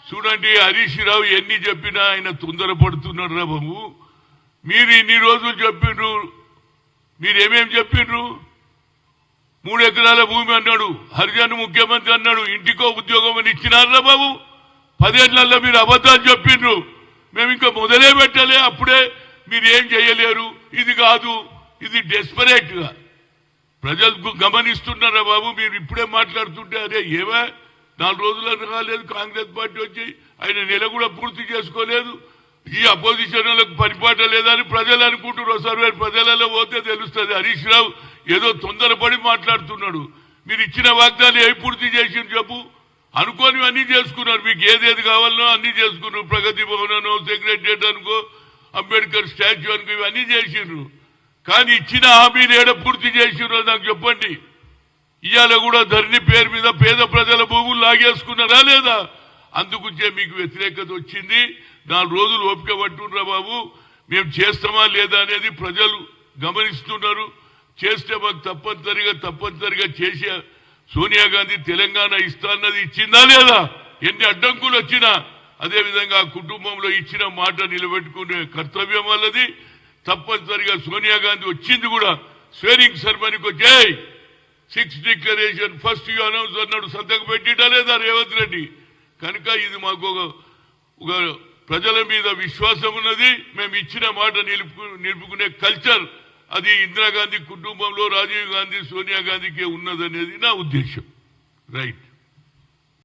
చూడండి, హరీష్ రావు ఎన్ని చెప్పినా ఆయన తొందరపడుతున్నాడు రా బాబు. మీరు ఇన్ని రోజులు చెప్పిండ్రు, మీరేమేం చెప్పిండ్రు? 3 ఎకరాల భూమి అన్నాడు, హరిజన్ ముఖ్యమంత్రి అన్నాడు, ఇంటికో ఉద్యోగం అని ఇచ్చినారా బాబు? 10 ఏళ్లలో మీరు అబద్ధాలు చెప్పిండ్రు. మేము ఇంకా మొదలే పెట్టలే, అప్పుడే మీరు ఏం చేయలేరు, ఇది కాదు, ఇది డెస్పరేట్ గా ప్రజలకు గమనిస్తున్నారా బాబు? మీరు ఇప్పుడే మాట్లాడుతుంటే అరే ఏవా 4 రోజులు రాలేదు కాంగ్రెస్ పార్టీ వచ్చి, ఆయన నెల కూడా పూర్తి చేసుకోలేదు, ఈ అపోజిషన్ వాళ్ళకు పరిపాట లేదని ప్రజలు అనుకుంటున్నారు. సర్వే ప్రజలలో పోతే తెలుస్తుంది. హరీష్ రావు ఏదో తొందరపడి మాట్లాడుతున్నాడు. మీరు ఇచ్చిన వాగ్దానాలు ఏ పూర్తి చేసింది చెప్పు? అనుకోని అన్ని చేసుకున్నారు, మీకు ఏదేది కావాలనో అన్ని చేసుకున్నారు. ప్రగతి భవన్ అనో, సెక్రటరియట్ అనుకో, అంబేద్కర్ స్టాచ్యూ అనుకో, ఇవన్నీ చేసిండ్రు. కానీ ఇచ్చిన హామీలు ఏడ పూర్తి చేసిండ్రో నాకు చెప్పండి. ఇవాళ కూడా ధరణి పేరు మీద పేద ప్రజల భూములు లాగేసుకున్నారా లేదా? అందుకుంటే మీకు వ్యతిరేకత వచ్చింది. 4 రోజులు ఓపిక పట్టుండ్రా బాబు, మేము చేస్తామా లేదా అనేది ప్రజలు గమనిస్తున్నారు. చేస్తే మాకు తప్పనిసరిగా చేసే సోనియా గాంధీ తెలంగాణ ఇస్తాన్నది ఇచ్చిందా లేదా? ఎన్ని అడ్డంకులు వచ్చినా అదేవిధంగా కుటుంబంలో ఇచ్చిన మాట నిలబెట్టుకునే కర్తవ్యం వాళ్ళది. తప్పనిసరిగా సోనియా గాంధీ వచ్చింది కూడా స్వేరింగ్ సెరమనీకి వచ్చే 6 డిక్లరేషన్ ఫస్ట్ యూ అనౌన్స్ అన్నాడు, సంతకం పెట్టిటా లేదా రేవంత్ రెడ్డి? కనుక ఇది మాకు ఒక ప్రజల మీద విశ్వాసం ఉన్నది. మేము ఇచ్చిన మాట నిలుపుకునే కల్చర్ అది ఇందిరాగాంధీ కుటుంబంలో రాజీవ్ గాంధీ, సోనియా గాంధీకే ఉన్నదనేది నా ఉద్దేశం. రైట్.